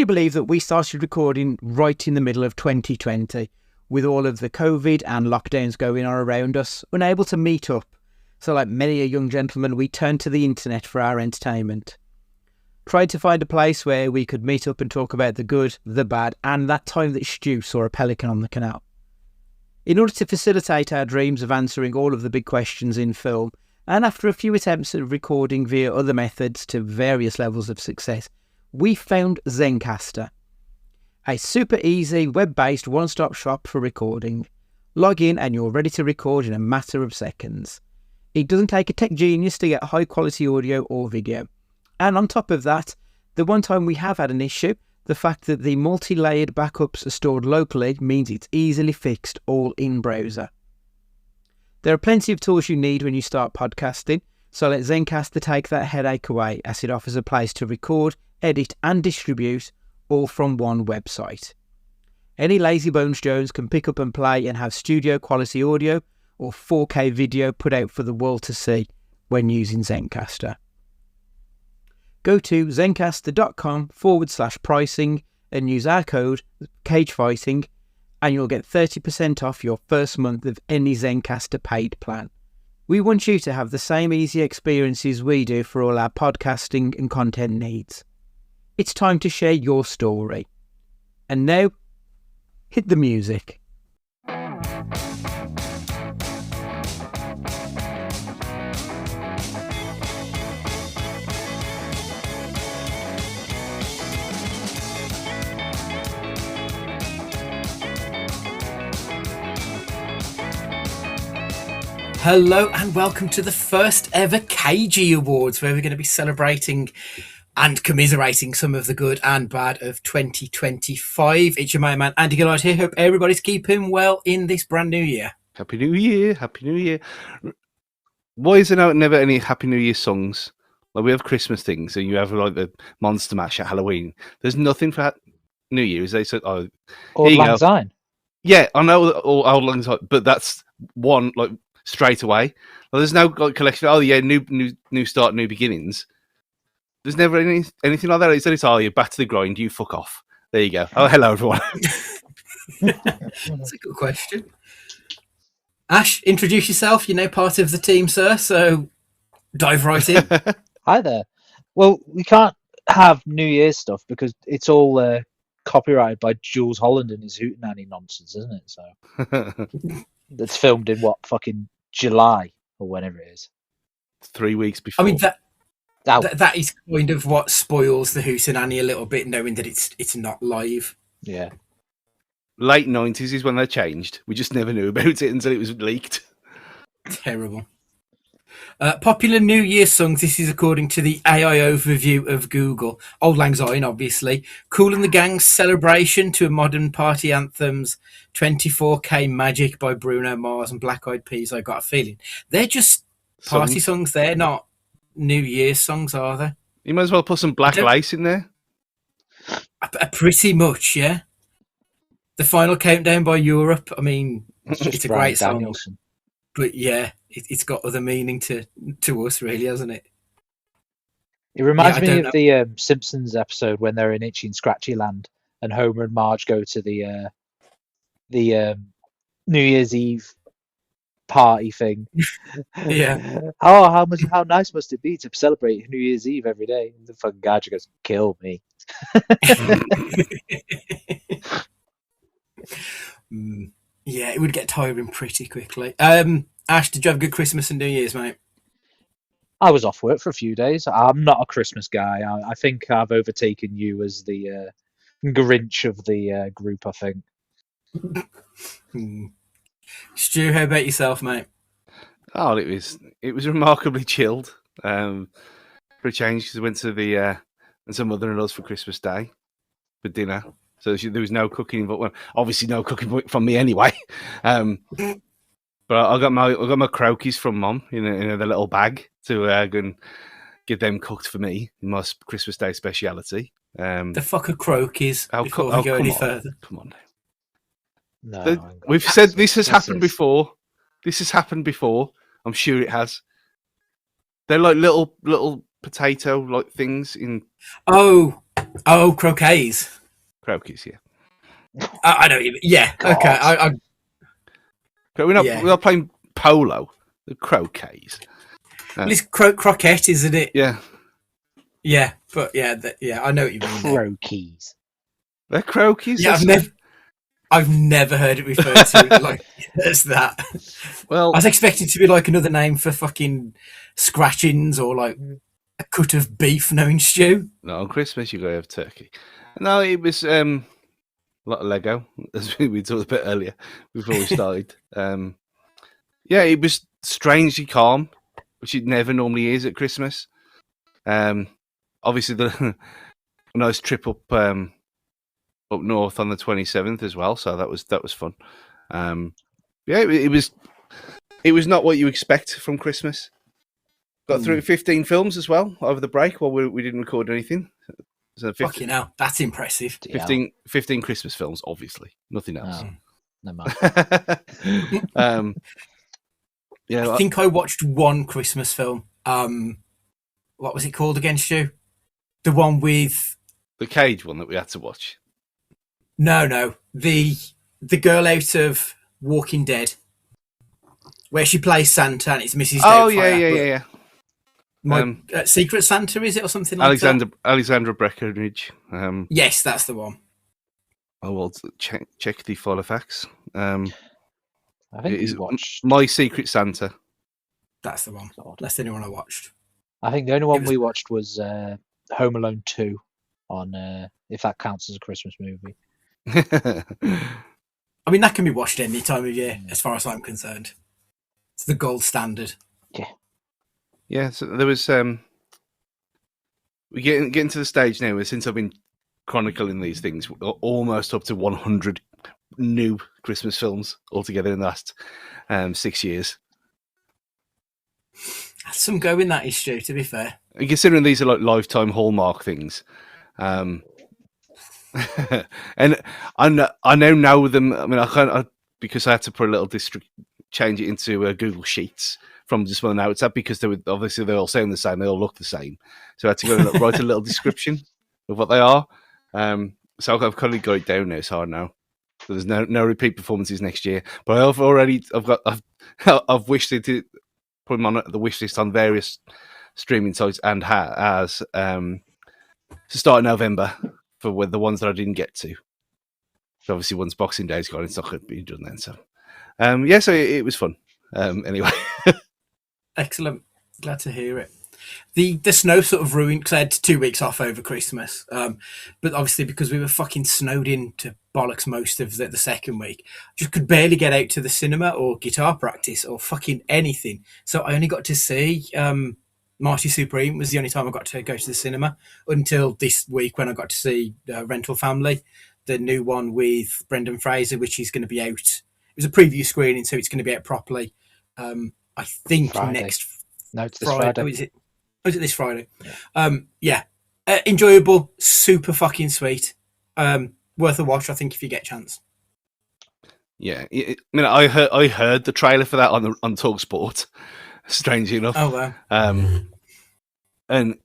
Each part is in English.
you believe that we started recording right in the middle of 2020 with all of the COVID and lockdowns going on around us, unable to meet up? So like many a young gentleman, we turned to the internet for our entertainment. Tried to find a place where we could meet up and talk about the good, the bad, and that time that Stu saw a pelican on the canal. In order to facilitate our dreams of answering all of the big questions in film, and after a few attempts at recording via other methods to various levels of success, we found Zencastr, a super easy web-based one-stop shop for recording. Log in and you're ready to record in a matter of seconds. It doesn't take a tech genius to get high quality audio or video. And on top of that, the one time we have had an issue, the fact that the multi-layered backups are stored locally means it's easily fixed all in browser. There are plenty of tools you need when you start podcasting, so let Zencastr take that headache away, as it offers a place to record, edit and distribute all from one website. Any lazy bones Jones can pick up and play and have studio quality audio or 4K video put out for the world to see when using Zencastr. Go to zencastr.com/pricing and use our code CAGEFIGHTING and you'll get 30% off your first month of any Zencastr paid plan. We want you to have the same easy experiences we do for all our podcasting and content needs. It's time to share your story. And now, hit the music. Hello and welcome to the first ever Cagey Awards, where we're going to be celebrating and commiserating some of the good and bad of 2025. It's your man Andy Gillard here. Hope everybody's keeping well in this brand new year. Happy New Year, Happy New Year. Why is there never any Happy New Year songs? Like we have Christmas things, and you have like the Monster Mash at Halloween. There's nothing for New Year, is there? So, Auld Lang Syne. Yeah, I know Auld Lang Syne, but that's one like straight away. Well, there's no like collection. Oh yeah, new start, new beginnings. There's never anything like that. It's all you back to the grind. You fuck off. There you go. Oh, hello everyone. That's a good question. Ash, introduce yourself. You're now part of the team, sir. So dive right in. Hi there. Well, we can't have New Year's stuff because it's all copyrighted by Jules Holland and his hootenanny nonsense, isn't it? So that's filmed in fucking July or whenever it is. 3 weeks before. I mean that is kind of what spoils the hootenanny a little bit, knowing that it's not live. Yeah. Late 90s is when they changed. We just never knew about it until it was leaked. Terrible. Popular New Year songs. This is according to the AI overview of Google. Auld Lang Syne, obviously. Kool and the Gang's Celebration to a Modern Party Anthems. 24K Magic by Bruno Mars and Black Eyed Peas. I got a feeling they're just party songs. They're not New Year's songs, are they? You might as well put some Black Lace in there. Pretty much, yeah. The Final Countdown by Europe. I mean, it's a great song. Danielson. But yeah, it's got other meaning to us, really, hasn't it? It reminds me of the Simpsons episode when they're in Itchy and Scratchy Land, and Homer and Marge go to the New Year's Eve party thing. Yeah. Oh, how nice must it be to celebrate New Year's Eve every day? And the fucking guy just goes, "Kill me." Yeah, it would get tiring pretty quickly. Ash, did you have a good Christmas and New Year's, mate? I was off work for a few days. I'm not a Christmas guy. I think I've overtaken you as the Grinch of the group, I think. Stu, how about yourself, mate? Oh, it was remarkably chilled. For a change, because I went to the and some mother-in-law's for Christmas Day for dinner. So there was no cooking, but obviously no cooking from me anyway. But I got my croquis from Mum in the little bag to go and get them cooked for me in my Christmas Day speciality. The fuck are croquis before we go any further? Come on now. No, we've said this has happened before. This has happened before. I'm sure it has. They're like little potato like things in. Oh, Oh, croquets. Croqueys, yeah. I know. Yeah. God. Okay. We're not Yeah. we're not playing polo. The croquets. Well, it's croquette, isn't it? Yeah. Yeah. But yeah, I know what you mean. Though. Croqueys. They're croqueys. Yeah, I've never heard it referred to like as that. Well, I was expecting it to be like another name for fucking scratchings or like a cut of beef, knowing stew. no, on Christmas you gotta have turkey. No, it was a lot of Lego, as we talked a bit earlier before we started. Yeah, it was strangely calm, which it never normally is at Christmas. Obviously the a nice trip up north on the 27th as well, so that was fun. Yeah, it was not what you expect from Christmas. Got through 15 films as well over the break while we didn't record anything. So Fucking hell, that's impressive. 15 Christmas films, obviously, nothing else. Oh, no matter. Yeah, I think I watched one Christmas film. What was it called again, Stu? The one with the Cage one that we had to watch. no, the girl out of Walking Dead, where she plays Santa and it's Mrs. Oh Doubtfire. yeah. Secret Santa, is it, or something like that? Alexandra Breckenridge. Yes, that's the one. Oh well, check the follow facts. I think It is we watched. My Secret Santa. That's the one. God. That's the only one I watched. I think the only one was- we watched was Home Alone 2 on if that counts as a Christmas movie. I mean, that can be watched any time of year, as far as I'm concerned. It's the gold standard. Yeah, so there was we getting to the stage now where since I've been chronicling these things, we're almost up to 100 new Christmas films altogether in the last 6 years. That's some go in that issue, to be fair. And considering these are like lifetime Hallmark things, and I now know them. I mean, I can't because I had to put a little change it into Google Sheets from just one notes app because they're all saying the same. They all look the same, so I had to go and write a little description of what they are. So I've kind of got it down now, so I know. So there's no repeat performances next year. But I've wished it to put them on the wish list on various streaming sites and to start in November for the ones that I didn't get to. So obviously once Boxing Day's gone, it's not going to be done then. So so it was fun. Anyway. Excellent. Glad to hear it. The snow sort of ruined, because I had 2 weeks off over Christmas. But obviously because we were fucking snowed in to bollocks most of the second week, I just could barely get out to the cinema or guitar practice or fucking anything. So I only got to see Marty Supreme was the only time I got to go to the cinema until this week when I got to see Rental Family, the new one with Brendan Fraser, which is going to be out. It was a preview screening, so it's going to be out properly. I think Friday. No, it's this Friday. Oh, is it this Friday? Yeah. Enjoyable, super fucking sweet. Worth a watch, I think, if you get a chance. Yeah, I mean, I heard the trailer for that on TalkSport. Strangely enough. Oh wow. And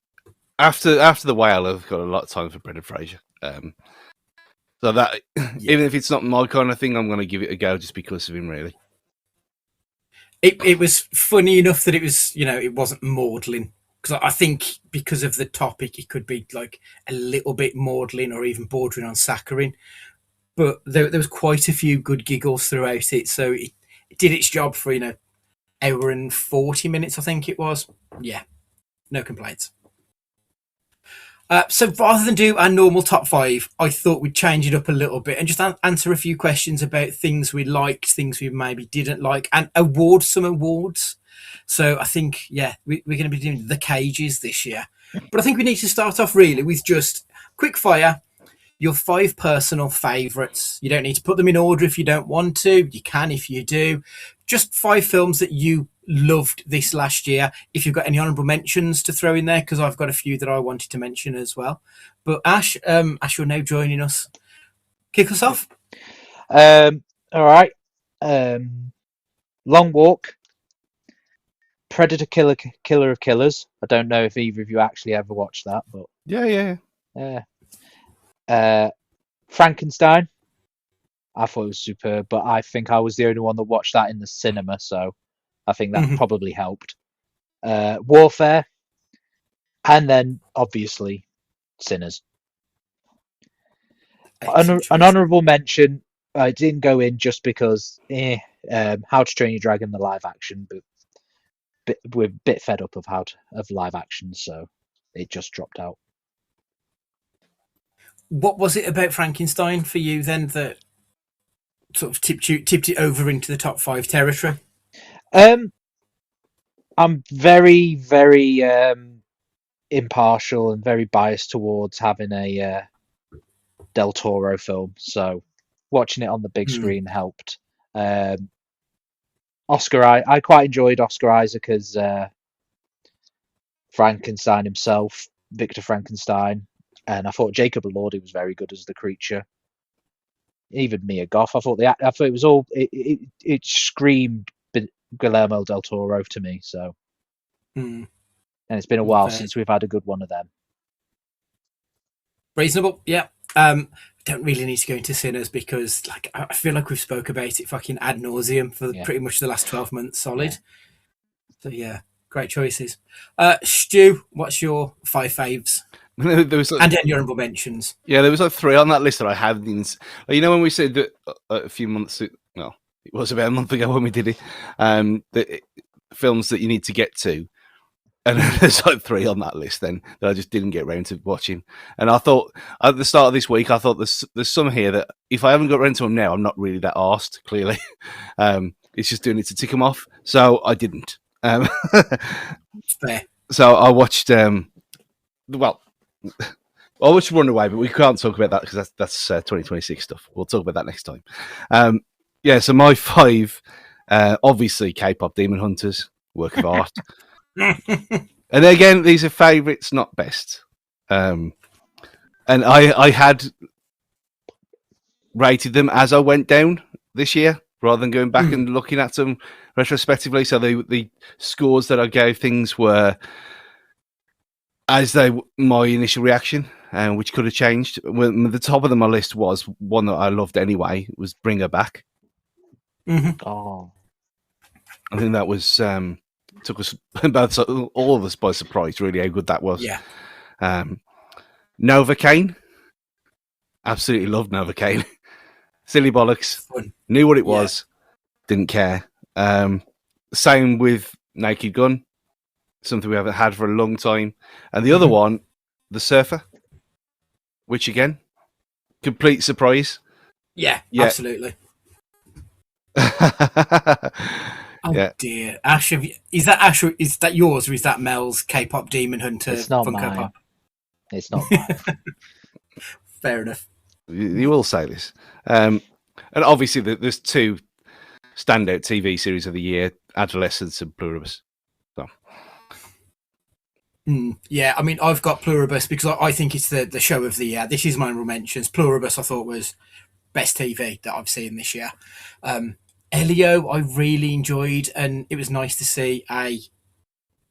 after the whale, I've got a lot of time for Brendan Fraser. So that even if it's not my kind of thing, I'm going to give it a go just because of him, really. It was funny enough that it was, it wasn't maudlin, because I think because of the topic, it could be like a little bit maudlin or even bordering on saccharine. But there was quite a few good giggles throughout it, so it did its job for hour and 40 minutes, I think it was. Yeah, no complaints. So rather than do our normal top 5, I thought we'd change it up a little bit and just answer a few questions about things we liked, things we maybe didn't like, and award some awards. So I think, we're going to be doing the Cageys this year. But I think we need to start off really with just quick fire, your 5 personal favourites. You don't need to put them in order if you don't want to. You can if you do. Just 5 films that you loved this last year. If you've got any honourable mentions to throw in there, because I've got a few that I wanted to mention as well. But Ash, you're now joining us. Kick us off. All right. Long Walk. Predator Killer of Killers. I don't know if either of you actually ever watched that, but Yeah. Frankenstein. I thought it was superb, but I think I was the only one that watched that in the cinema, so I think that probably helped. Warfare, and then obviously Sinners. An honourable mention. I didn't go in just because How to Train Your Dragon, the live action, but we're a bit fed up of live action, so it just dropped out. What was it about Frankenstein for you then that sort of tipped it over into the top 5 territory? I'm very, very impartial and very biased towards having a Del Toro film, so watching it on the big screen helped. Oscar, I quite enjoyed Oscar Isaac as Frankenstein himself, Victor Frankenstein, and I thought Jacob Elordi was very good as the creature. Even Mia Goth, I thought it was all it screamed Guillermo del Toro to me. So, and it's been a while since we've had a good one of them. Reasonable, yeah. Don't really need to go into Sinners because, like, I feel like we've spoke about it fucking ad nauseum for pretty much the last 12 months, solid. Yeah. So yeah, great choices. Stu, what's your 5 faves? There was and any honourable mentions. Yeah, there was like 3 on that list that I had. You know, when we said that a few months, well, it was about a month ago when we did it, the films that you need to get to. And there's like 3 on that list then that I just didn't get around to watching. And I thought at the start of this week, I thought there's some here that if I haven't got around to them now, I'm not really that arsed, clearly. It's just doing it to tick them off. So I didn't. Fair. So I watched, I watched Runaway, but we can't talk about that because that's 2026 stuff. We'll talk about that next time. So my 5, obviously K-pop Demon Hunters, work of art. And again, these are favourites, not best. And I had rated them as I went down this year, rather than going back and looking at them retrospectively. So the scores that I gave things were as my initial reaction, which could have changed. The top of my list was one that I loved anyway, was Bring Her Back. Oh, I think that was took us all of us by surprise, really, how good that was. Yeah. Novocaine. Absolutely loved Novocaine. Silly bollocks. Fun. Knew what it was. Didn't care. Same with Naked Gun. Something we haven't had for a long time. And the other one, The Surfer. Which, again, complete surprise. Yeah. Absolutely. Oh dear, Ash! Is that yours or is that Mel's K-pop Demon Hunter? It's not Funko mine. Pop? It's not mine. Fair enough. You will say this, and obviously there's 2 standout TV series of the year: Adolescence and Pluribus. So, yeah, I mean, I've got Pluribus because I think it's the show of the year. This is my honourable mentions. Pluribus, I thought was best TV that I've seen this year. Elio, I really enjoyed, and it was nice to see a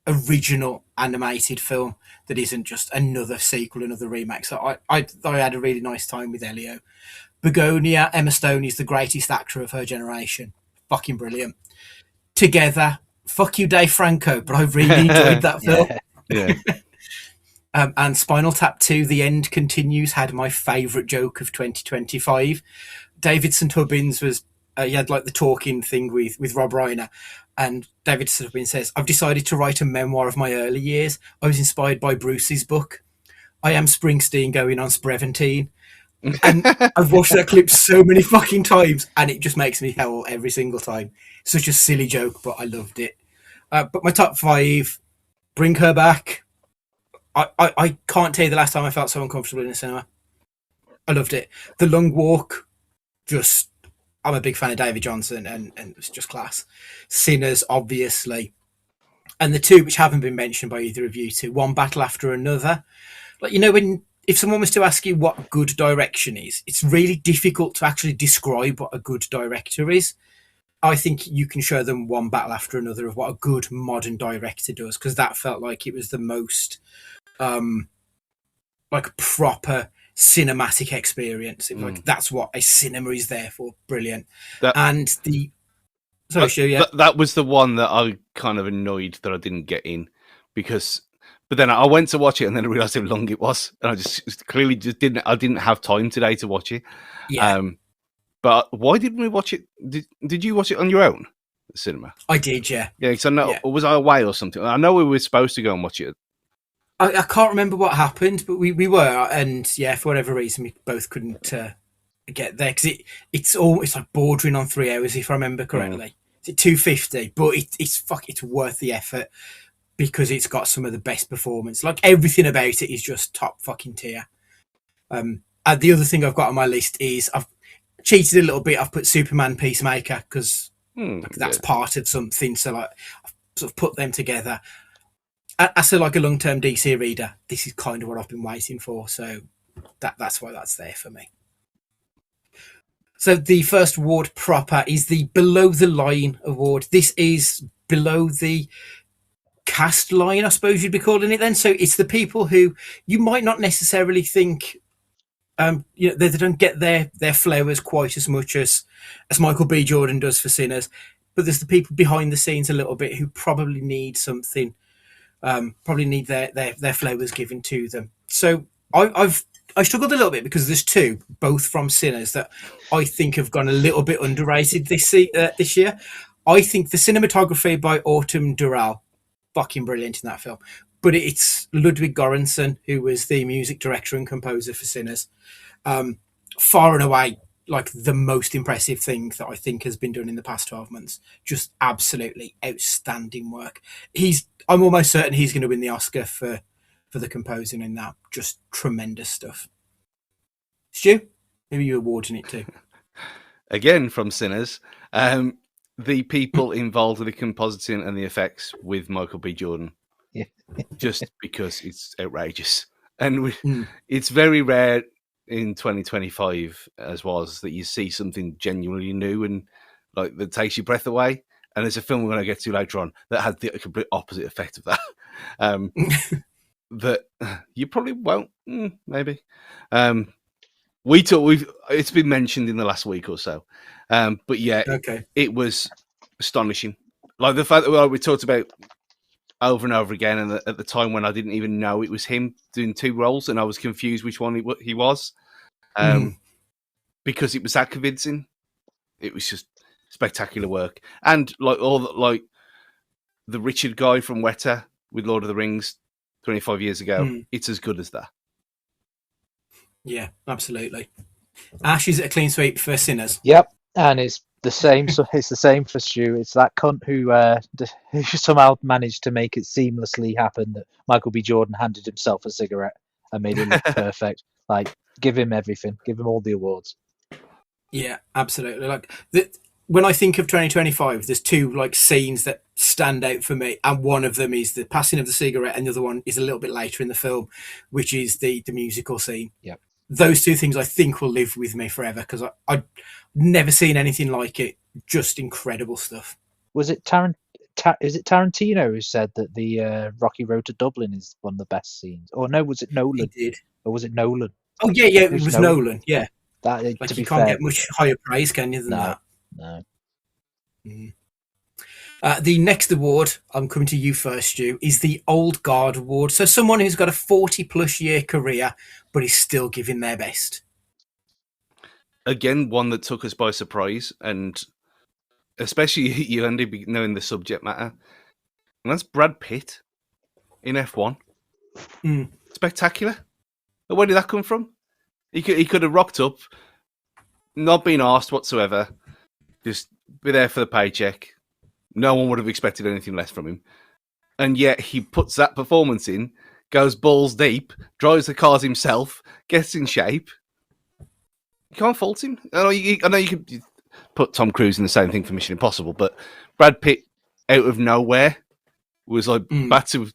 original animated film that isn't just another sequel, another remake. So I had a really nice time with Elio. Begonia, Emma Stone is the greatest actor of her generation. Fucking brilliant. Together, fuck you, Dave Franco, but I really enjoyed that film. Yeah. And Spinal Tap 2, The End Continues, had my favourite joke of 2025. David St. Hubbins was he had like the talking thing with Rob Reiner, and David St. Hubbins says, "I've decided to write a memoir of my early years. I was inspired by Bruce's book. I am Springsteen going on Spreventine." And I've watched that clip so many fucking times, and it just makes me howl every single time. Such a silly joke, but I loved it. But my top 5, Bring Her Back. I can't tell you the last time I felt so uncomfortable in a cinema. I loved it. The Long Walk, I'm a big fan of David Johnson, and it's just class. Sinners, obviously. And the 2 which haven't been mentioned by either of you two, One Battle After Another. Like, you know, if someone was to ask you what good direction is, it's really difficult to actually describe what a good director is. I think you can show them One Battle After Another of what a good modern director does, because that felt like it was the most like proper cinematic experience. It was like, that's what a cinema is there for. Brilliant. That- And the sorry, Stu, yeah. That was the one that I kind of annoyed that I didn't get in because. But then I went to watch it and then I realised how long it was, and I just clearly just didn't. I didn't have time today to watch it. Yeah. But why didn't we watch it? Did you watch it on your own at the cinema? I did, yeah. Yeah, because I know. Yeah. Or was I away or something? I know we were supposed to go and watch it. I can't remember what happened, but we were, and yeah, for whatever reason, we both couldn't get there because it's like bordering on 3 hours if I remember correctly. It's at 250, but it's worth the effort because it's got some of the best performance. Like everything about it is just top fucking tier. And the other thing I've got on my list is I've cheated a little bit. I've put Superman Peacemaker because that's part of something. So like I've sort of put them together. As a long-term DC reader, this is kind of what I've been waiting for. So that's why that's there for me. So the first award proper is the Below the Line award. This is below the cast line, I suppose you'd be calling it then. So it's the people who you might not necessarily think, they don't get their flowers quite as much as Michael B. Jordan does for Sinners. But there's the people behind the scenes a little bit who probably need something. Probably need their flowers given to them. So I struggled a little bit because there's two, both from Sinners, that I think have gone a little bit underrated this year. I think the cinematography by Autumn Durrell, fucking brilliant in that film. But it's Ludwig Göransson, who was the music director and composer for Sinners. Far and away, like the most impressive thing that I think has been done in the past 12 months. Just absolutely outstanding work. I'm almost certain he's going to win the Oscar for the composing in that. Just tremendous stuff. Stu, who are you awarding it to? Again, from Sinners, the people involved with the compositing and the effects with Michael B. Jordan. Yeah. Just because it's outrageous. And it's very rare in 2025 as was that you see something genuinely new and like that takes your breath away. And there's a film we're going to get to later on that had the complete opposite effect of that. That you probably won't, maybe. It's been mentioned in the last week or so, but yeah, It was astonishing. Like the fact that we talked about over and over again, and at the time when I didn't even know it was him doing two roles, and I was confused which one he was, because it was that convincing. It was just spectacular work, and like the Richard guy from Weta with Lord of the Rings 25 years ago. It's as good as that. Yeah, absolutely. Ash, is it a clean sweep for Sinners? Yep, and it's the same. So it's the same for Stu. It's that cunt who somehow managed to make it seamlessly happen that Michael B. Jordan handed himself a cigarette and made it look perfect. Like, give him everything. Give him all the awards. Yeah, absolutely. Like when I think of 2025, there's two like scenes that stand out for me, and one of them is the passing of the cigarette, and the other one is a little bit later in the film, which is the musical scene. Yep. Those two things I think will live with me forever because I've never seen anything like it. Just incredible stuff. Was it is it Tarantino who said that the Rocky Road to Dublin is one of the best scenes? Or no, was it Nolan? He did. Or was it Nolan? Oh yeah, it was Nolan. Yeah. That, like to be you can't fair, get much higher praise, can you, than that? No. The next award, I'm coming to you first, Stu, is the Old Guard Award. So someone who's got a 40-plus year career, but is still giving their best. Again, one that took us by surprise, and especially you end up knowing the subject matter. And that's Brad Pitt in F1. Spectacular. But where did that come from? He could have rocked up, not been asked whatsoever, just be there for the paycheck. No one would have expected anything less from him. And yet he puts that performance in, goes balls deep, drives the cars himself, gets in shape. You can't fault him. I know you could put Tom Cruise in the same thing for Mission Impossible, but Brad Pitt, out of nowhere, was like back to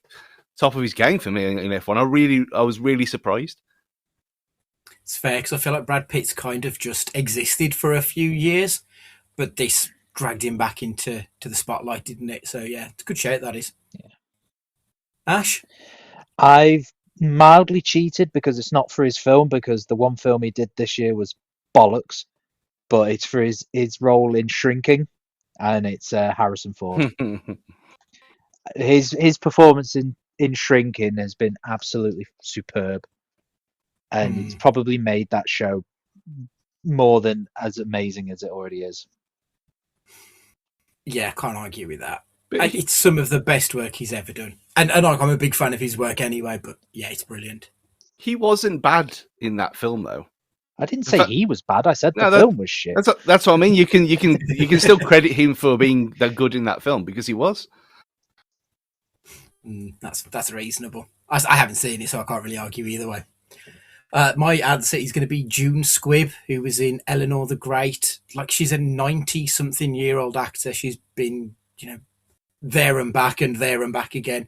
top of his game for me in F1. I was really surprised. It's fair because I feel like Brad Pitt's kind of just existed for a few years, but this dragged him back into the spotlight, didn't it? So yeah, it's a good shout, that is. Yeah. Ash? I've mildly cheated because it's not for his film, because the one film he did this year was bollocks, but it's for his role in Shrinking, and it's Harrison Ford. His performance in Shrinking has been absolutely superb, and it's probably made that show more than as amazing as it already is. Yeah, I can't argue with that. It's some of the best work he's ever done. And I'm a big fan of his work anyway, but yeah, it's brilliant. He wasn't bad in that film, though. I didn't say he was bad. I said the film was shit. That's what I mean. You can still credit him for being that good in that film, because he was. That's reasonable. I haven't seen it, so I can't really argue either way. My answer is going to be June Squibb, who was in Eleanor the Great. Like, she's a 90-something-year-old actor. She's been, there and back again.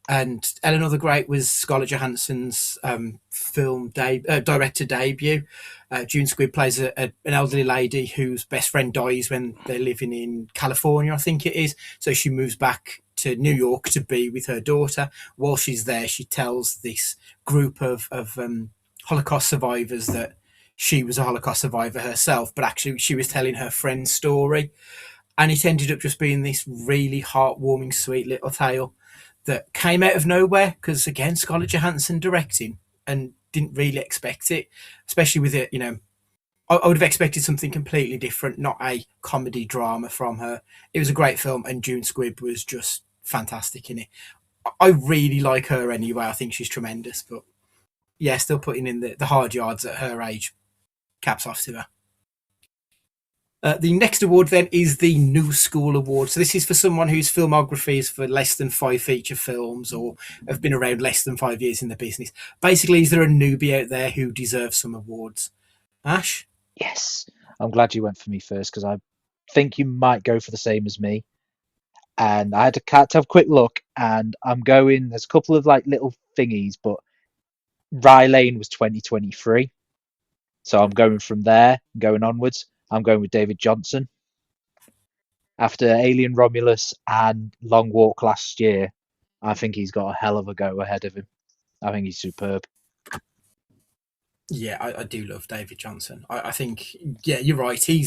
And Eleanor the Great was Scarlett Johansson's director debut. June Squibb plays an elderly lady whose best friend dies when they're living in California, I think it is. So she moves back to New York to be with her daughter. While she's there, she tells this group of Holocaust survivors that she was a Holocaust survivor herself, but actually she was telling her friend's story. And it ended up just being this really heartwarming, sweet little tale that came out of nowhere, because, again, Scarlett Johansson directing, and didn't really expect it, especially with it, I would have expected something completely different, not a comedy drama from her. It was a great film, and June Squibb was just fantastic in it. I really like her anyway. I think she's tremendous, but yeah, still putting in the hard yards at her age. Caps off to her. The next award then is the New School Award. So this is for someone whose filmography is for less than 5 feature films or have been around less than 5 years in the business. Basically, is there a newbie out there who deserves some awards? Ash? Yes. I'm glad you went for me first, because I think you might go for the same as me. And I had to have a quick look, and there's a couple of little thingies, but Rye Lane was 2023. So I'm going from there, going onwards. I'm going with David Johnson. After Alien Romulus and Long Walk last year, I think he's got a hell of a go ahead of him. I think he's superb. Yeah, I do love David Johnson. I think, yeah, you're right. He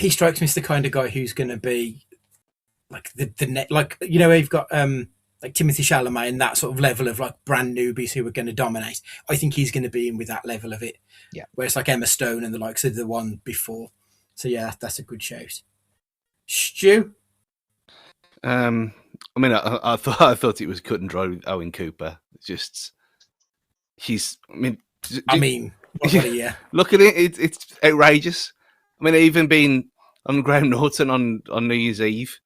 strikes me as the kind of guy who's going to be like the net, you've got like Timothée Chalamet and that sort of level of like brand newbies who are going to dominate. I think he's going to be in with that level of it. Yeah. Whereas like Emma Stone and the likes of the one before. So yeah, that's a good shout. Stu? I thought it was cut and dry with Owen Cooper. Yeah. Look at it. It's outrageous. I mean, even being on Graham Norton on New Year's Eve,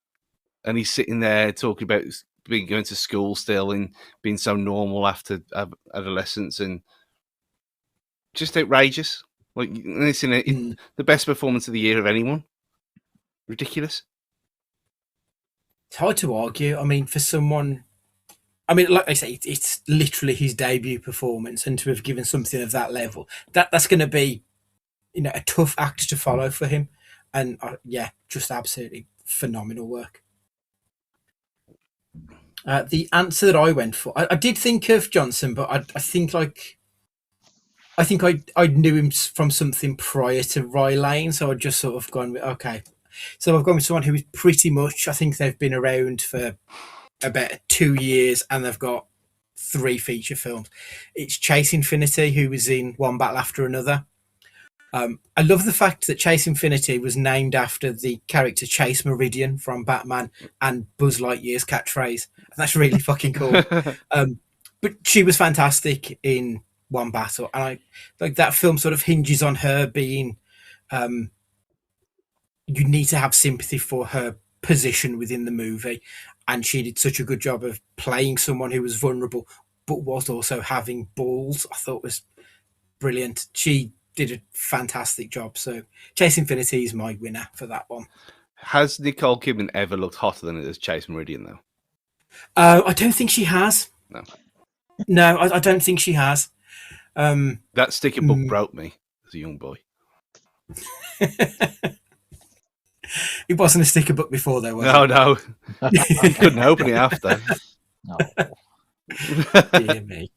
and he's sitting there talking about going to school still and being so normal after adolescence, and just outrageous. Like, listen, the best performance of the year of anyone. Ridiculous. It's hard to argue. I mean, for someone, like I say, it's literally his debut performance, and to have given something of that level, that's going to be, a tough act to follow for him. And just absolutely phenomenal work. The answer that I went for, I did think of Johnson, but I think I knew him from something prior to Rye Lane, so I'd just sort of gone with, okay. So I've gone with someone who is pretty much, I think they've been around for about 2 years and they've got 3 feature films. It's Chase Infinity, who was in One Battle After Another. I love the fact that Chase Infinity was named after the character Chase Meridian from Batman and Buzz Lightyear's catchphrase. That's really fucking cool. But she was fantastic in One Battle, and I like that film sort of hinges on her being you need to have sympathy for her position within the movie, and she did such a good job of playing someone who was vulnerable but was also having balls. I thought was brilliant. She did a fantastic job. So Chase Infinity is my winner for that one. Has Nicole Kidman ever looked hotter than it as Chase Meridian, though? I don't think she has. No, I don't think she has. That sticker book broke me as a young boy. It wasn't a sticker book before, though, was No, it? no. I couldn't open it after. No. Dear me.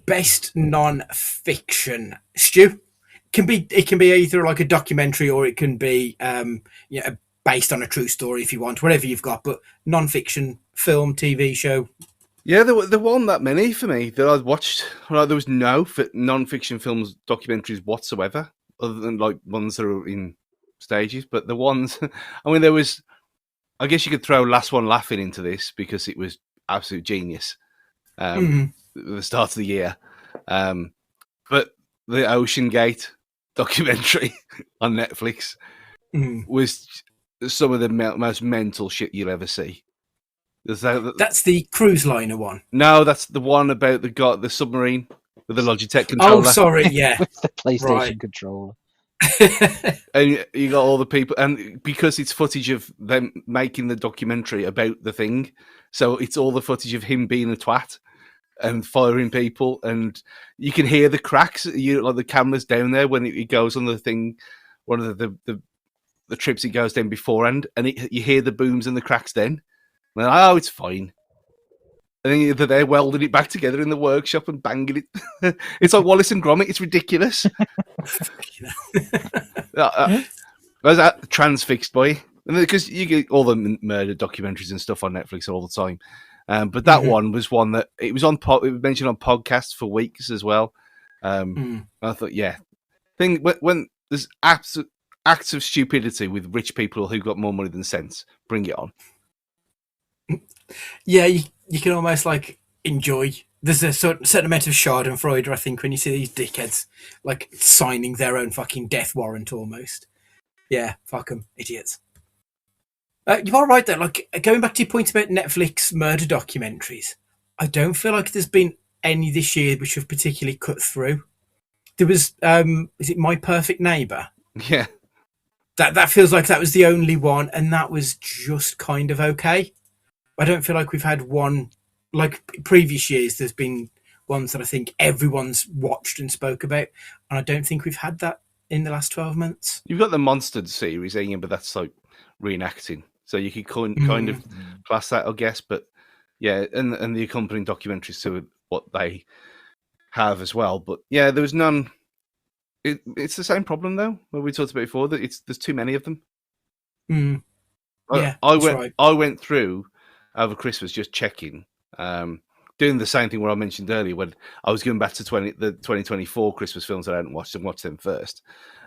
Best non-fiction, Stu. It can be either like a documentary or it can be based on a true story if you want, whatever you've got. But non-fiction, film, TV show. Yeah, there weren't that many for me that I'd watched. Like, there was no non-fiction films, documentaries whatsoever, other than like ones that are in stages. But the ones, I mean, there was. I guess you could throw Last One Laughing into this because it was absolute genius. At the start of the year, but the Ocean Gate documentary on Netflix was some of the most mental shit you'll ever see. That's the cruise liner one. No, that's the one about the submarine with the Logitech controller. Oh, sorry, yeah, with the PlayStation controller. And you got all the people, and because it's footage of them making the documentary about the thing, so it's all the footage of him being a twat and firing people, and you can hear the cracks. Like the camera's down there when it goes on the thing, one of the trips it goes down beforehand, and you hear the booms and the cracks. Then, and oh, it's fine. And then they're welding it back together in the workshop and banging it. It's like Wallace and Gromit. It's ridiculous. I was transfixed by, because you get all the murder documentaries and stuff on Netflix all the time. But that one was one that it was it was mentioned on podcasts for weeks as well. I thought, when there's absolute acts of stupidity with rich people who got more money than sense, bring it on. Yeah, you can almost like enjoy. There's a certain amount of Schadenfreude, I think, when you see these dickheads like signing their own fucking death warrant almost. Yeah, fuck them, idiots. You are right though. Like, going back to your point about Netflix murder documentaries, I don't feel like there's been any this year which have particularly cut through. There was, is it My Perfect Neighbor? Yeah. That feels like that was the only one, and that was just kind of okay. I don't feel like we've had one, like previous years, there's been ones that I think everyone's watched and spoke about, and I don't think we've had that in the last 12 months. You've got the Monstered series, but that's like reenacting. So you could kind of class that, I guess. But yeah, and the accompanying documentaries to what they have as well. But yeah, there was none. It's the same problem though, what we talked about before, that there's too many of them. Yeah, I went through over Christmas just checking, doing the same thing where I mentioned earlier when I was going back to the 2024 Christmas films that I hadn't watched and watched them first.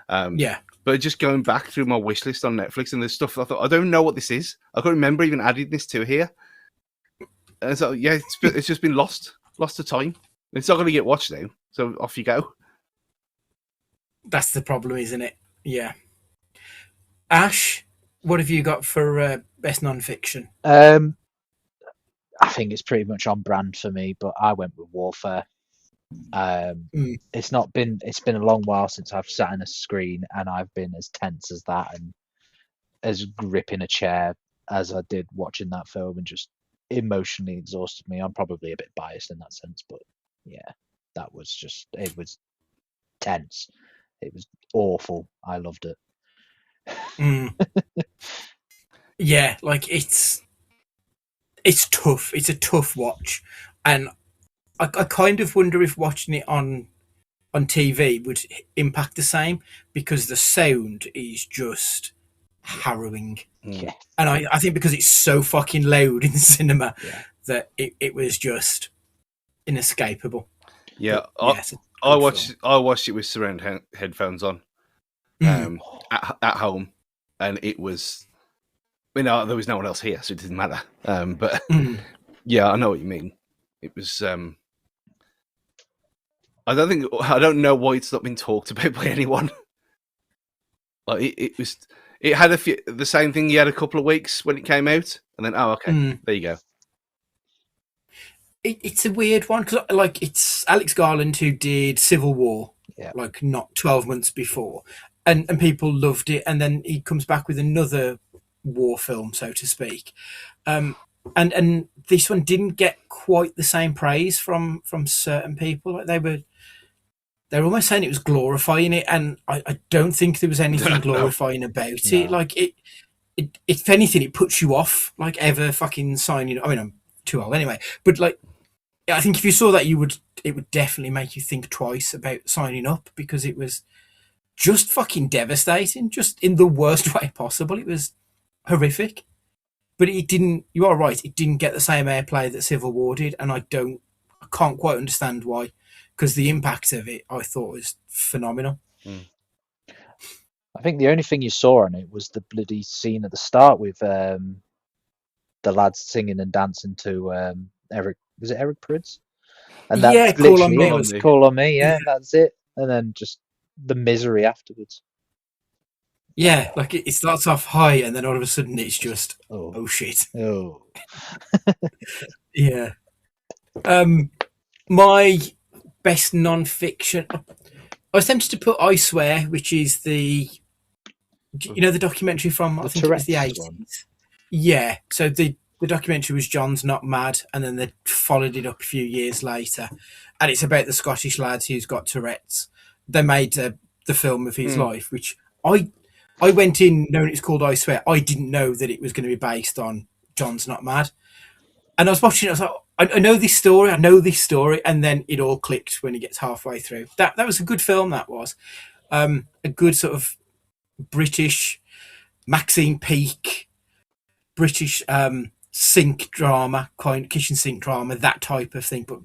But just going back through my wish list on Netflix, and there's stuff I thought, I don't know what this is. I can't remember even adding this to here. And so yeah, it's just been lost to time. It's not going to get watched now, so off you go. That's the problem, isn't it? Yeah. Ash, what have you got for best non-fiction? I think it's pretty much on brand for me, but I went with Warfare. It's been a long while since I've sat in a screen and I've been as tense as that and as gripping a chair as I did watching that film, and just emotionally exhausted me. I'm probably a bit biased in that sense, but yeah, it was tense. It was awful. I loved it. Yeah, like it's tough. It's a tough watch, and I kind of wonder if watching it on TV would impact the same, because the sound is just harrowing. Yeah. And I think because it's so fucking loud in the cinema that it was just inescapable. Yeah, but, I watched it with surround headphones on at home, and it was, there was no one else here, so it didn't matter. But yeah, I know what you mean. It was. I don't know why it's not been talked about by anyone. Like it had the same thing. You had a couple of weeks when it came out, and then there you go. It's a weird one, because like it's Alex Garland who did Civil War, like not 12 months before, and people loved it, and then he comes back with another war film, so to speak, and this one didn't get quite the same praise from certain people. Like they're almost saying it was glorifying it, and I don't think there was anything glorifying about it. Like it, if anything, it puts you off like ever fucking signing. I mean, I'm too old anyway. But like, I think if you saw that, it would definitely make you think twice about signing up, because it was just fucking devastating, just in the worst way possible. It was horrific. But it didn't. You are right. It didn't get the same airplay that Civil War did, and I can't quite understand why. Because the impact of it, I thought, was phenomenal. I think the only thing you saw on it was the bloody scene at the start with the lads singing and dancing to Eric. Was it Eric Prydz? And that's Yeah, Call on literally Me. it. Was Call on Me. Yeah, that's it. And then just the misery afterwards. Yeah, like it starts off high, and then all of a sudden it's just oh shit. Oh. Yeah. My best non-fiction. I was tempted to put I Swear, which is the documentary from I think it was the 80s. Yeah. So the documentary was John's Not Mad, and then they followed it up a few years later, and it's about the Scottish lad who's got Tourette's. They made the film of his life, which I went in knowing it's called I Swear. I didn't know that it was going to be based on John's Not Mad. And I was watching it, I was like, I know this story, and then it all clicked when it gets halfway through. That was a good film, that was. A good sort of British Maxine Peake, British sink drama, kind of kitchen sink drama, that type of thing. But,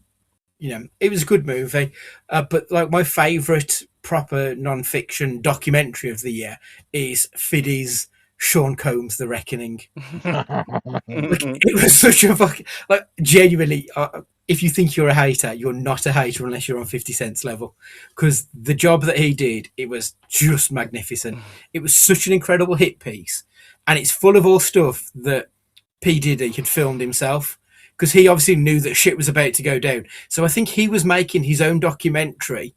it was a good movie. But like my favourite proper non-fiction documentary of the year is Fiddy's Sean Combs The Reckoning. It was such a fucking, like, genuinely, if you think you're a hater, you're not a hater unless you're on 50 Cent's level, because the job that he did, it was just magnificent. It was such an incredible hit piece, and it's full of all stuff that P. Diddy had filmed himself, because he obviously knew that shit was about to go down. So I think he was making his own documentary,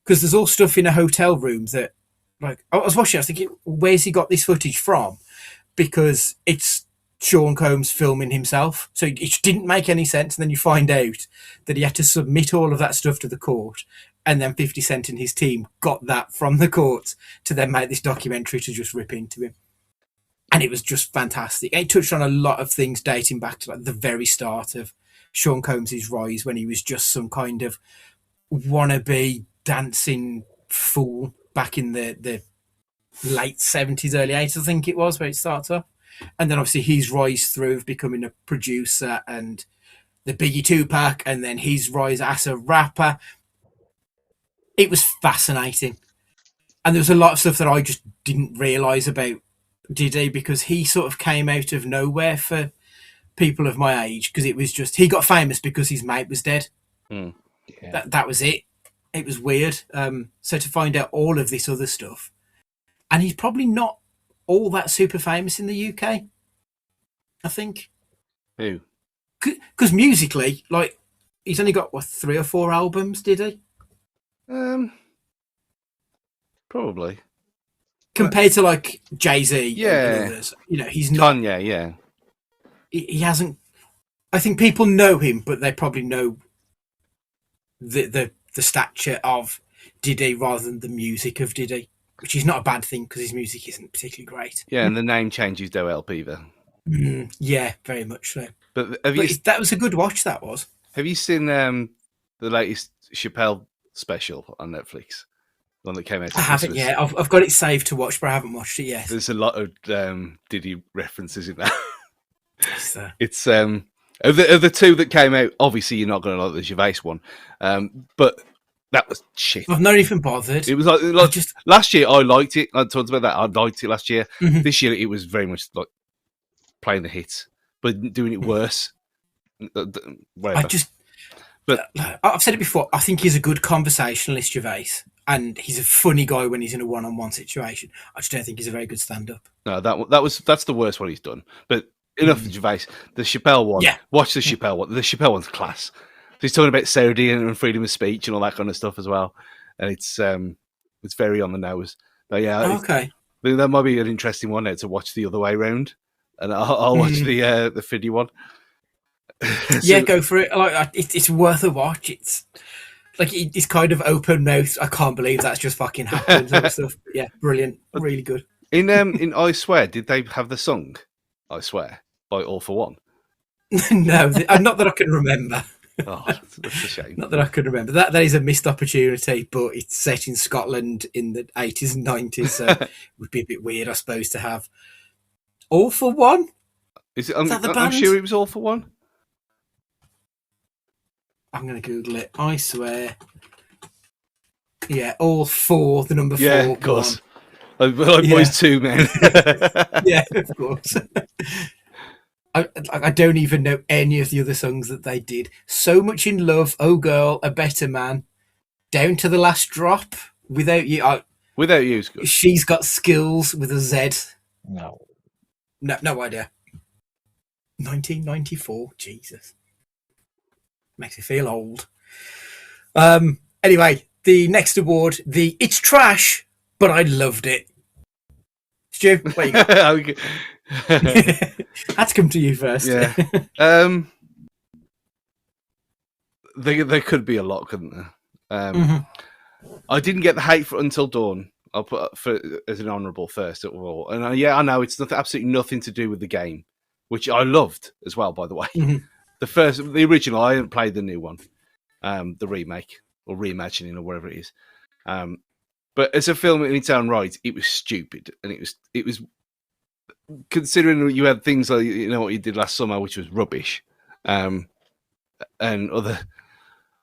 because there's all stuff in a hotel room that, like, I was watching, I was thinking, where's he got this footage from? Because it's Sean Combs filming himself. So it didn't make any sense. And then you find out that he had to submit all of that stuff to the court. And then 50 Cent and his team got that from the court to then make this documentary to just rip into him. And it was just fantastic. It touched on a lot of things dating back to like the very start of Sean Combs' rise, when he was just some kind of wannabe dancing fool back in the late 70s, early 80s, I think it was, where it starts off. And then obviously his rise through becoming a producer and the Biggie Tupac, and then his rise as a rapper. It was fascinating. And there was a lot of stuff that I just didn't realise about Diddy, because he sort of came out of nowhere for people of my age, because it was just, he got famous because his mate was dead. Yeah. That was it. It was weird. So to find out all of this other stuff, and he's probably not all that super famous in the UK, I think. Who? Because musically, like, he's only got, 3 or 4 albums, did he? Probably. Compared to, like, Jay-Z Yeah. and others. He's not... Kanye, yeah. He hasn't... I think people know him, but they probably know the stature of Diddy rather than the music of Diddy, which is not a bad thing, because his music isn't particularly great. Yeah, and the name changes don't help either. Yeah, very much so. But that was a good watch, that was. Have you seen the latest Chappelle special on Netflix? The one that came out. I haven't yet. I've got it saved to watch, but I haven't watched it yet. There's a lot of Diddy references in that. So. It's of the 2 that came out. Obviously, you're not going to like the Gervais one, but that was shit. I've not even bothered. It was like last year. I liked it. I talked about that. I liked it last year. Mm-hmm. This year, it was very much like playing the hits, but doing it worse. Whatever. But I've said it before. I think he's a good conversationalist, Gervais, and he's a funny guy when he's in a one-on-one situation. I just don't think he's a very good stand-up. No, that's the worst one he's done. But enough of Gervais. The Chappelle one. Yeah. Watch the Chappelle one. The Chappelle one's class. He's talking about Saudi and freedom of speech and all that kind of stuff as well, and it's very on the nose. But yeah, okay. That might be an interesting one now to watch the other way around, and I'll watch the Fiddy one. Yeah, go for it. Like, it's worth a watch. It's like it's kind of open mouth. I can't believe that's just fucking happened. Sort of stuff. Yeah, brilliant, really good. In I Swear, did they have the song "I Swear" by All for One? No, not that I can remember. Oh, that's a shame. Not that I can remember. That is a missed opportunity, but it's set in Scotland in the 80s and 90s, so it would be a bit weird, I suppose, to have All for One. Is it? that the I'm band? sure it was All for One. I'm going to Google it. I swear. Yeah, All for the number 4. Yeah, of course. Like Yeah. Boys 2, man. Yeah, of course. I don't even know any of the other songs that they did. So Much in Love, Oh Girl, A Better Man, Down to the Last Drop, Without You. Without You is good. She's Got Skills with a Z. No. No idea. 1994. Jesus. Makes me feel old. Anyway, the next award, It's Trash, but I loved it. Stu, what you got? Had to come to you first. Yeah. There could be a lot, couldn't there? I didn't get the hate for Until Dawn. I'll put for as an honourable first of all. And I know it's absolutely nothing to do with the game, which I loved as well, by the way. The original, I haven't played the new one, the remake or reimagining or whatever it is. But as a film in its own right, it was stupid, and it was considering you had things like what you did last summer, which was rubbish, and other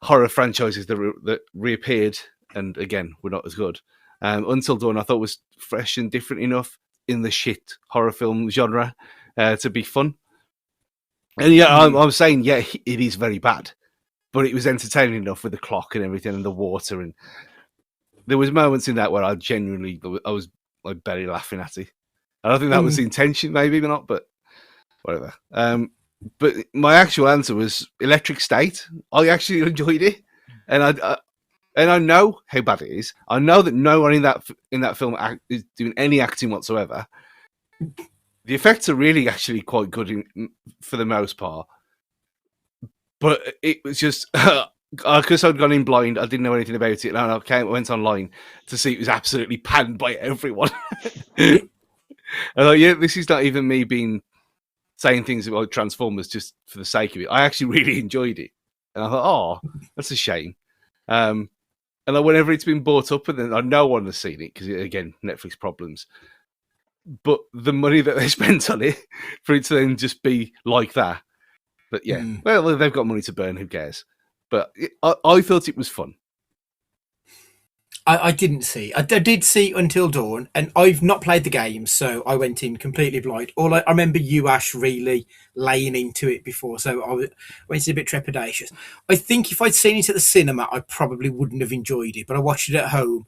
horror franchises that reappeared, and again were not as good. Until Dawn, I thought was fresh and different enough in the shit horror film genre to be fun. And yeah, I'm saying it is very bad, but it was entertaining enough with the clock and everything and the water, and there was moments in that where I was like barely laughing at it. I don't think that was the intention, maybe not, but whatever. But my actual answer was Electric State. I actually enjoyed it, and I know how bad it is. I know that no one in that film is doing any acting whatsoever. The effects are really actually quite good for the most part, but it was just because I'd gone in blind. I didn't know anything about it, and I went online to see it was absolutely panned by everyone. And this is not even me saying things about Transformers just for the sake of it. I actually really enjoyed it, and I thought, that's a shame. And whenever it's been brought up, and then no one has seen it because again, Netflix problems. But the money that they spent on it for it to then just be like that. But yeah, well, they've got money to burn. Who cares? But I thought it was fun. I didn't see. I did see Until Dawn, and I've not played the game, so I went in completely blind. I remember you, Ash, really laying into it before, so I went in a bit trepidatious. I think if I'd seen it at the cinema, I probably wouldn't have enjoyed it, but I watched it at home,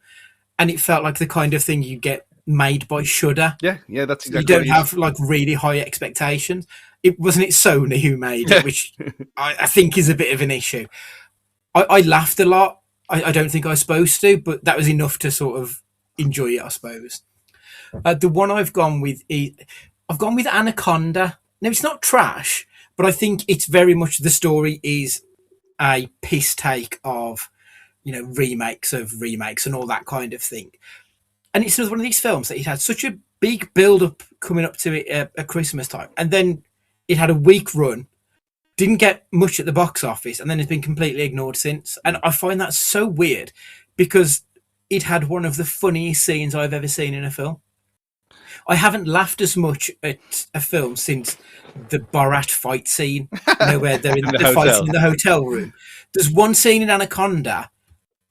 and it felt like the kind of thing you get made by Shudder. Yeah, that's exactly. You don't have like really high expectations. It wasn't Sony who made it, which I think is a bit of an issue. I laughed a lot. I don't think I was supposed to, but that was enough to sort of enjoy it, I suppose. The one I've gone with Anaconda. Now, it's not trash, but I think it's very much the story is a piss take of, remakes of remakes and all that kind of thing. And it's one of these films that it had such a big build-up coming up to it at Christmas time, and then it had a weak run, didn't get much at the box office, and then it's been completely ignored since. And I find that so weird because it had one of the funniest scenes I've ever seen in a film. I haven't laughed as much at a film since the Borat fight scene, where they're fighting in the hotel room. There's one scene in Anaconda,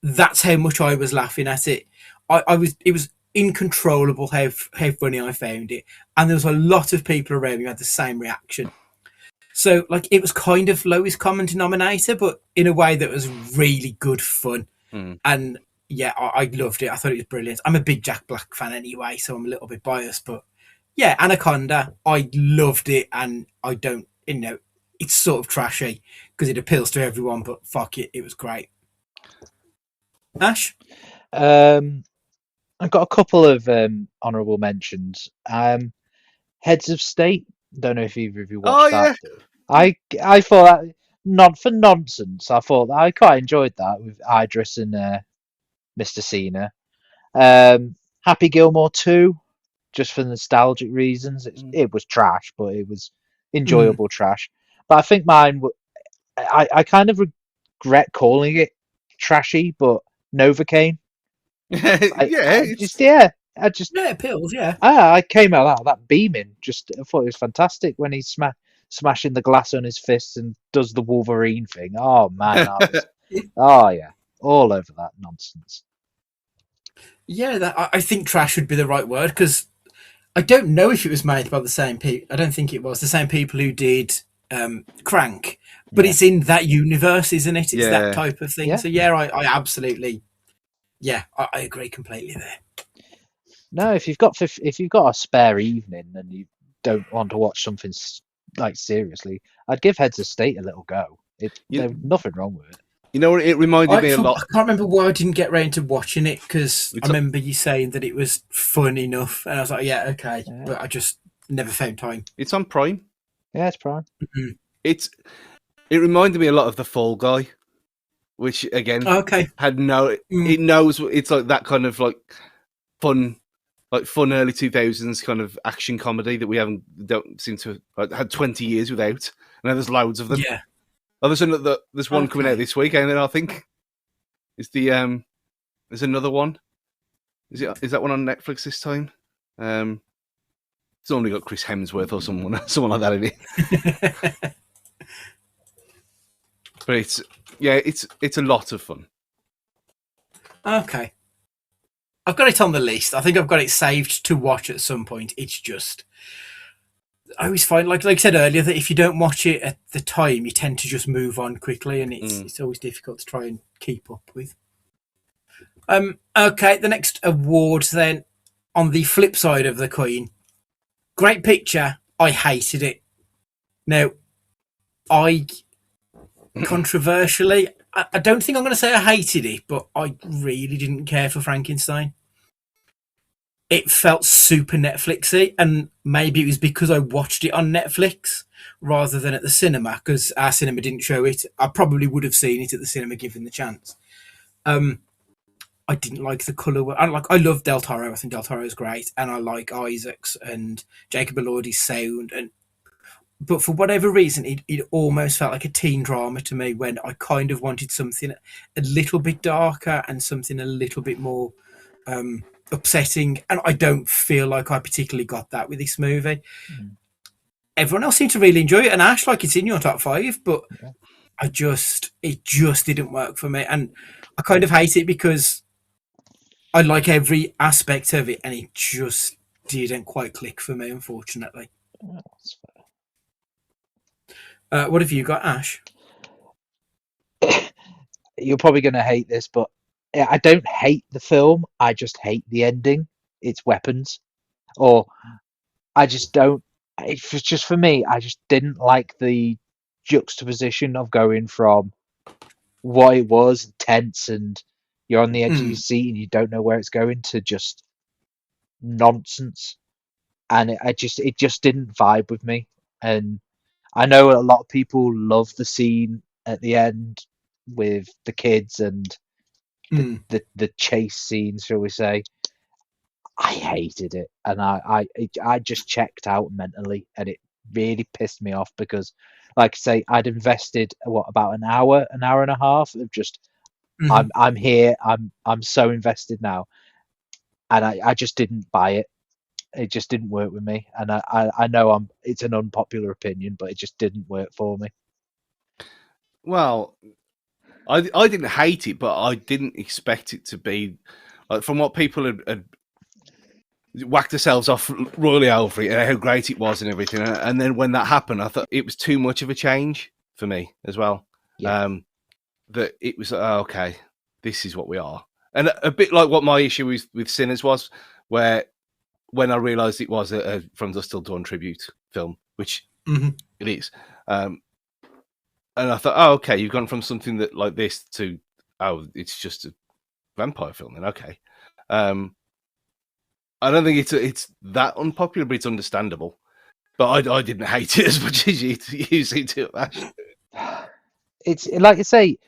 that's how much I was laughing at it. It was incontrollable how funny I found it, and there was a lot of people around me who had the same reaction. So, it was kind of lowest common denominator, but in a way that was really good fun. And yeah, I loved it. I thought it was brilliant. I'm a big Jack Black fan anyway, so I'm a little bit biased. But yeah, Anaconda, I loved it, and I don't, it's sort of trashy because it appeals to everyone. But fuck it, it was great. Ash, I've got a couple of honourable mentions. Heads of State. Don't know if either of you watched that. Yeah. I thought that, not for nonsense. I thought I quite enjoyed that with Idris and Mr. Cena. Happy Gilmore 2, just for nostalgic reasons. It was trash, but it was enjoyable trash. But I think mine. I kind of regret calling it trashy, but Novocaine. Yeah, I just yeah. Yeah, pills. Yeah. I came out of that beaming. Just I thought it was fantastic when he's smashing the glass on his fists and does the Wolverine thing. Oh man, that was oh yeah, all over that nonsense. Yeah, I think trash would be the right word because I don't know if it was made by the same people. I don't think it was the same people who did Crank, but Yeah. it's in that universe, isn't it? It's Yeah. that type of thing. Yeah. So yeah, I absolutely, I agree completely there. No, if you've got a spare evening and you don't want to watch something like seriously, I'd give Heads of State a little go. There's nothing wrong with it. You know what? It reminded me a lot. I can't remember why I didn't get round to watching it because It's I remember you saying that it was fun enough, and I was like, yeah, okay, Yeah. but I just never found time. It's on Prime. Yeah, it's Prime. It reminded me a lot of The Fall Guy, which again Okay, had no. It knows it's like that kind of like fun early 2000s kind of action comedy that we don't seem to have had 20 years without. And there's loads of them. yeah. Oh, there's one coming out this week, and then I think is there's another one. Is that one on Netflix this time? It's only got Chris Hemsworth or someone like that in it. But it's a lot of fun. Okay. I've got it on the list. I think I've got it saved to watch at some point. It's just I always find, like I said earlier, that if you don't watch it at the time, you tend to just move on quickly, and it's always difficult to try and keep up with. Okay, the next awards then, on the flip side of the coin, great picture. I hated it. Now, controversially, I don't think I'm going to say I hated it, but I really didn't care for Frankenstein. It felt super Netflixy, and maybe it was because I watched it on Netflix rather than at the cinema, because our cinema didn't show it. I probably would have seen it at the cinema given the chance. I didn't like the colour. I love Del Toro. I think Del Toro is great, and I like Isaacs and Jacob Elordi's sound. But for whatever reason, it almost felt like a teen drama to me when I kind of wanted something a little bit darker and something a little bit more upsetting, and I don't feel like I particularly got that with this movie. Everyone else seemed to really enjoy it, and Ash, like, it's in your top 5, but it just didn't work for me, and I kind of hate it because I like every aspect of it, and it just didn't quite click for me, unfortunately. What have you got, Ash? You're probably going to hate this, but I don't hate the film. I just hate the ending. It's weapons, or I just don't. It was just for me. I just didn't like the juxtaposition of going from what it was tense and you're on the edge of your seat and you don't know where it's going to just nonsense, and it just didn't vibe with me. And I know a lot of people love the scene at the end with the kids and the chase scene, shall we say. I hated it, and I just checked out mentally, and it really pissed me off because, like I say, I'd invested about an hour and a half of just I'm here, I'm so invested now, and I just didn't buy it. It just didn't work with me, and I know it's an unpopular opinion, but it just didn't work for me. Well, I didn't hate it, but I didn't expect it to be like, from what people had whacked themselves off royally over it and how great it was and everything. And then when that happened, I thought it was too much of a change for me as well. Yeah. That it was okay, this is what we are, and a bit like what my issue with Sinners was, where when I realised it was a From Dusk Till Dawn tribute film, which it is. And I thought, okay, you've gone from something that like this to, it's just a vampire film. Then okay, I don't think it's that unpopular, but it's understandable. But I didn't hate it as much as you seem to, Ash. It's like I say,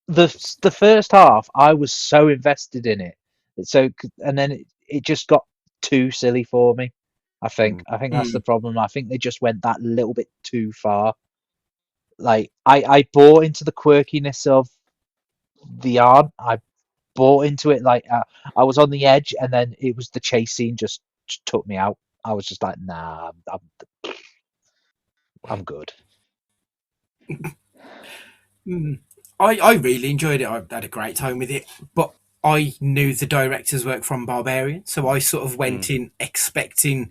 the first half I was so invested in it, and then it just got too silly for me. I think that's the problem. I think they just went that little bit too far. like I bought into the quirkiness of the yarn. I bought into it. Like I was on the edge, and then it was the chase scene just took me out. I was just like, nah, I'm good. I really enjoyed it. I had a great time with it, but I knew the director's work from Barbarian, so I sort of went in expecting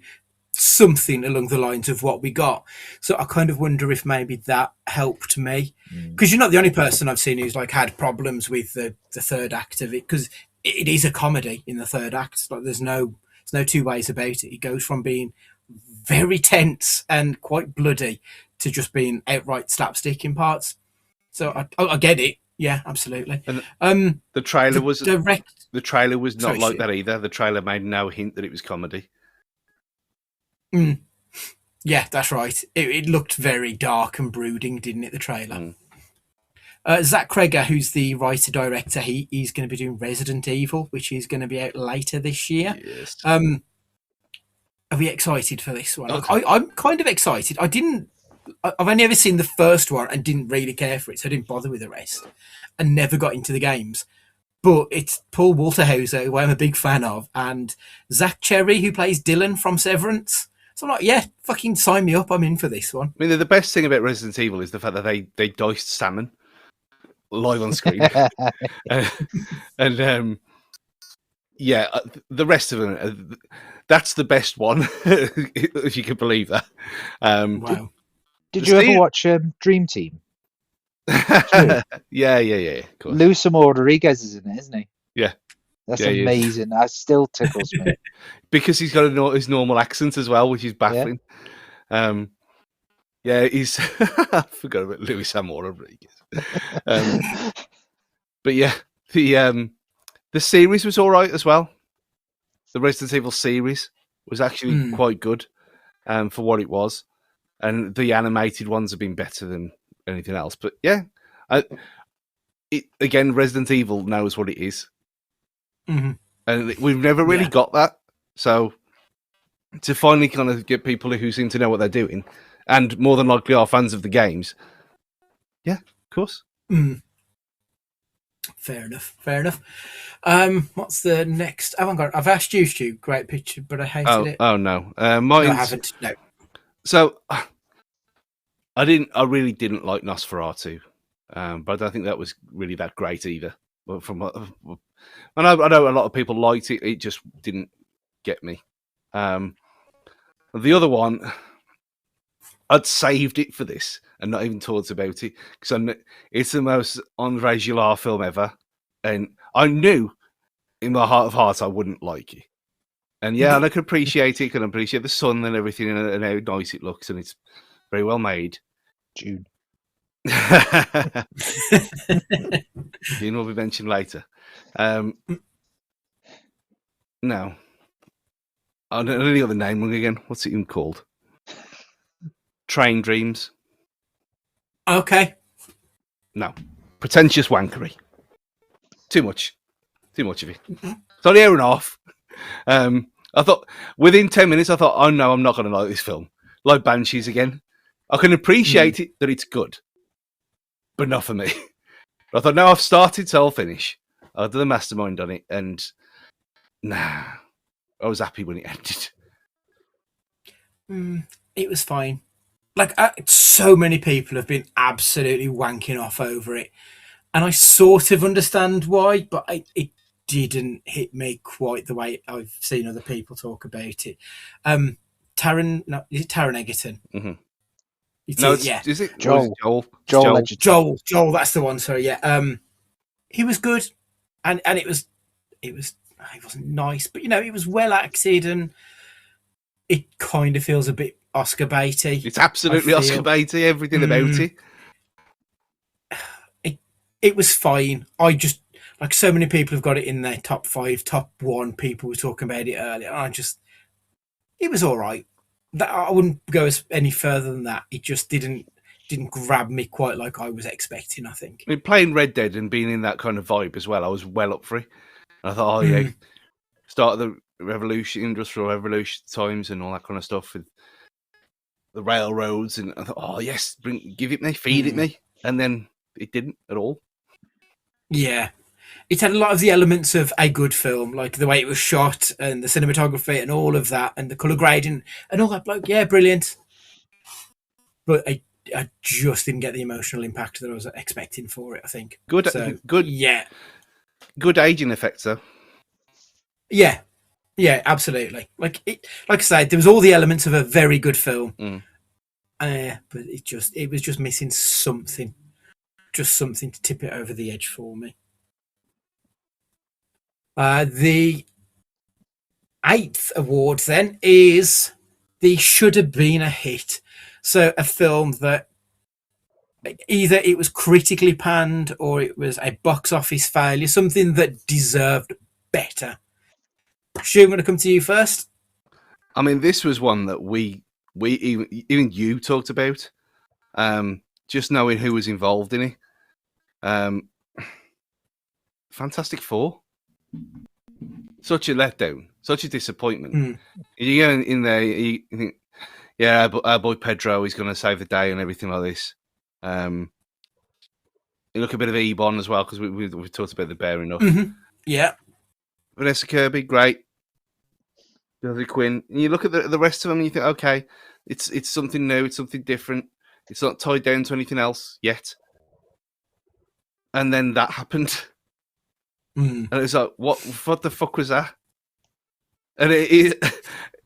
something along the lines of what we got. So I kind of wonder if maybe that helped me, because you're not the only person I've seen who's like had problems with the third act of it, because it is a comedy in the third act. Like there's no two ways about it. It goes from being very tense and quite bloody to just being outright slapstick in parts. So I get it. Yeah, absolutely. And the trailer was direct. The trailer was not Sorry, like Stu. that either. The trailer made no hint that it was comedy. Yeah, that's right. It looked very dark and brooding, didn't it? The trailer. Zach Kreger, who's the writer director, he's going to be doing Resident Evil, which is going to be out later this year. Yes. Are we excited for this one? Okay. I'm kind of excited. I've only ever seen the first one and didn't really care for it, so I didn't bother with the rest and never got into the games. But it's Paul Walterhauser, who I'm a big fan of, and Zach Cherry, who plays Dylan from Severance. So I'm like, yeah, fucking sign me up. I'm in for this one. I mean, the best thing about Resident Evil is the fact that they diced salmon live on screen. Yeah, the rest of them, that's the best one, if you can believe that. Wow. Did you ever watch Dream Team? Yeah, of course. Luis Amor Rodriguez is in it, isn't he? Yeah. That's Yeah, amazing. That still tickles me. Because he's got his normal accent as well, which is baffling. Yeah, he's... I forgot about Luis Amor Rodriguez. But yeah, the series was all right as well. The Resident Evil series was actually quite good for what it was. And the animated ones have been better than anything else. But yeah, again, Resident Evil knows what it is. And we've never really got that. So to finally kind of get people who seem to know what they're doing and more than likely are fans of the games. Yeah, of course. Fair enough. What's the next? I've asked you, Stu. Great picture, but I hated it. Oh no. No, I haven't. No. So I really didn't like Nosferatu. But I don't think that was really that great either. Well, I know a lot of people liked it. It just didn't get me. The other one, I'd saved it for this and not even talked about it because it's the most André Gillard film ever, and I knew in my heart of hearts I wouldn't like it. And yeah, and I can appreciate it. Can appreciate the sun and everything and how nice it looks, and it's very well made. June. Dean will be mentioned later. No. I don't know the name wrong again. What's it even called? Train Dreams. Okay. No. Pretentious wankery. Too much of it. It's only hour and a half. I thought, within 10 minutes, I thought, oh no, I'm not going to like this film. Like Banshees again. I can appreciate it that it's good, but not for me. I thought, no, I've started, so I'll finish. I'll do the mastermind on it, and nah, I was happy when it ended. It was fine. Like, so many people have been absolutely wanking off over it, and I sort of understand why, but it didn't hit me quite the way I've seen other people talk about it. Is it Taron Egerton? Mm-hmm. Is it Joel? Joel, that's the one. Sorry, yeah. He was good, and it wasn't nice, but it was well acted, and it kind of feels a bit Oscar baity. It's absolutely Oscar baity. Everything about it. It was fine. I just, like, so many people have got it in their top 5, top 1. People were talking about it earlier. It was all right. I wouldn't go any further than that. It just didn't grab me quite like I was expecting, I think. I mean, playing Red Dead and being in that kind of vibe as well, I was well up for it. And I thought, yeah, start of the Industrial Revolution times and all that kind of stuff. the railroads, and I thought, oh yes, give it me, feed it me, and then it didn't at all. Yeah. It had a lot of the elements of a good film, like the way it was shot and the cinematography and all of that, and the color grading and all that. Like, yeah, brilliant. But I just didn't get the emotional impact that I was expecting for it. I think Good, yeah, good aging effects though. Yeah, absolutely. Like I said, there was all the elements of a very good film, but it was just missing something, just something to tip it over the edge for me. The 8th award then is the should have been a hit. So a film that either it was critically panned or it was a box office failure, something that deserved better. Stu, I'm going to come to you first. I mean, this was one that we even you talked about. Just knowing who was involved in it. Fantastic Four. Such a letdown, such a disappointment. You go in there, you think, yeah, our boy Pedro, he's going to save the day and everything like this. You look a bit of Ebon as well, because we talked about the bear enough. Yeah. Vanessa Kirby, great. Billy Quinn. And you look at the rest of them and you think, okay, it's something new, it's something different. It's not tied down to anything else yet. And then that happened. And it's like, what the fuck was that? And it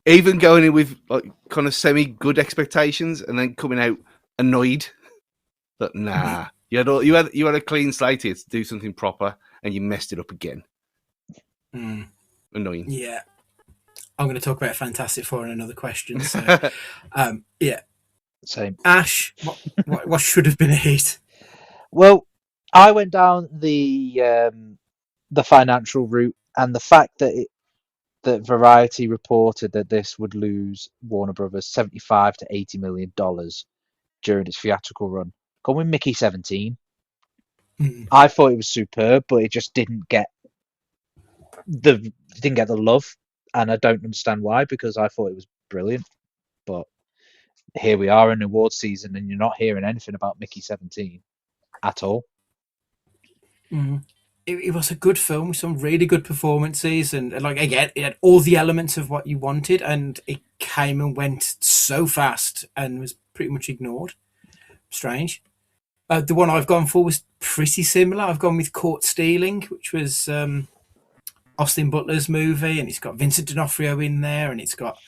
even going in with like kind of semi-good expectations and then coming out annoyed that nah, you had a clean slate here to do something proper and you messed it up again. Annoying. Yeah. I'm going to talk about Fantastic Four in another question. So, yeah. Same. Ash, what should have been a hit? Well, I went down the financial route, and the fact that Variety reported that this would lose Warner Brothers $75 to $80 million during its theatrical run. Gone with Mickey 17. I thought it was superb, but it just didn't get the love, and I don't understand why, because I thought it was brilliant. But here we are in awards season, and you're not hearing anything about Mickey 17 at all. It was a good film with some really good performances, and like again, it had all the elements of what you wanted, and it came and went so fast and was pretty much ignored. Strange. The one I've gone for was pretty similar. I've gone with Caught Stealing, which was Austin Butler's movie, and it's got Vincent D'Onofrio in there, and it's got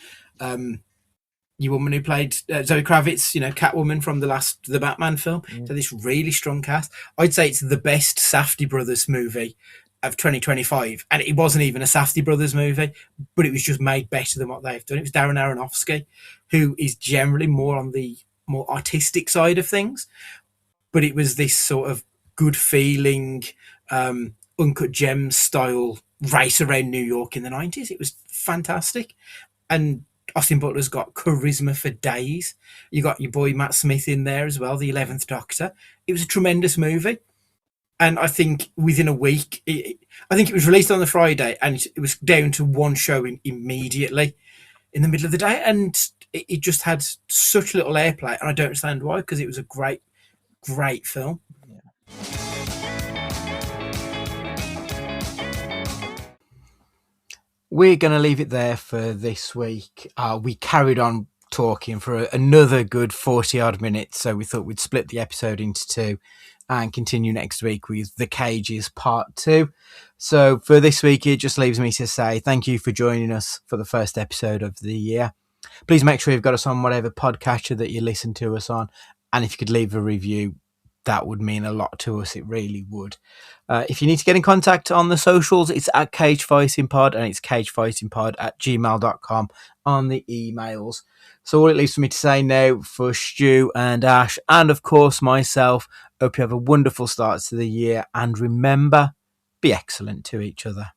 your woman who played Zoe Kravitz, Catwoman from the Batman film. So this really strong cast. I'd say it's the best Safdie Brothers movie of 2025, and it wasn't even a Safdie Brothers movie, but it was just made better than what they've done. It was Darren Aronofsky, who is generally more on the more artistic side of things, but it was this sort of good feeling, Uncut Gems style race around New York in the 90s. It was fantastic, and Austin Butler's got charisma for days. You got your boy Matt Smith in there as well, the 11th Doctor. It was a tremendous movie. And I think within a week, I think it was released on the Friday, and it was down to one showing immediately in the middle of the day. And it just had such little airplay, and I don't understand why, because it was a great, great film. We're going to leave it there for this week. We carried on talking for another good 40-odd minutes, so we thought we'd split the episode into two and continue next week with The Cageys Part 2. So for this week, it just leaves me to say thank you for joining us for the first episode of the year. Please make sure you've got us on whatever podcatcher that you listen to us on, and if you could leave a review, that would mean a lot to us. It really would. If you need to get in contact on the socials, it's at cagefightingpod, and it's cagefightingpod@gmail.com on the emails. So all it leaves for me to say now for Stu and Ash, and of course myself, hope you have a wonderful start to the year, and remember, be excellent to each other.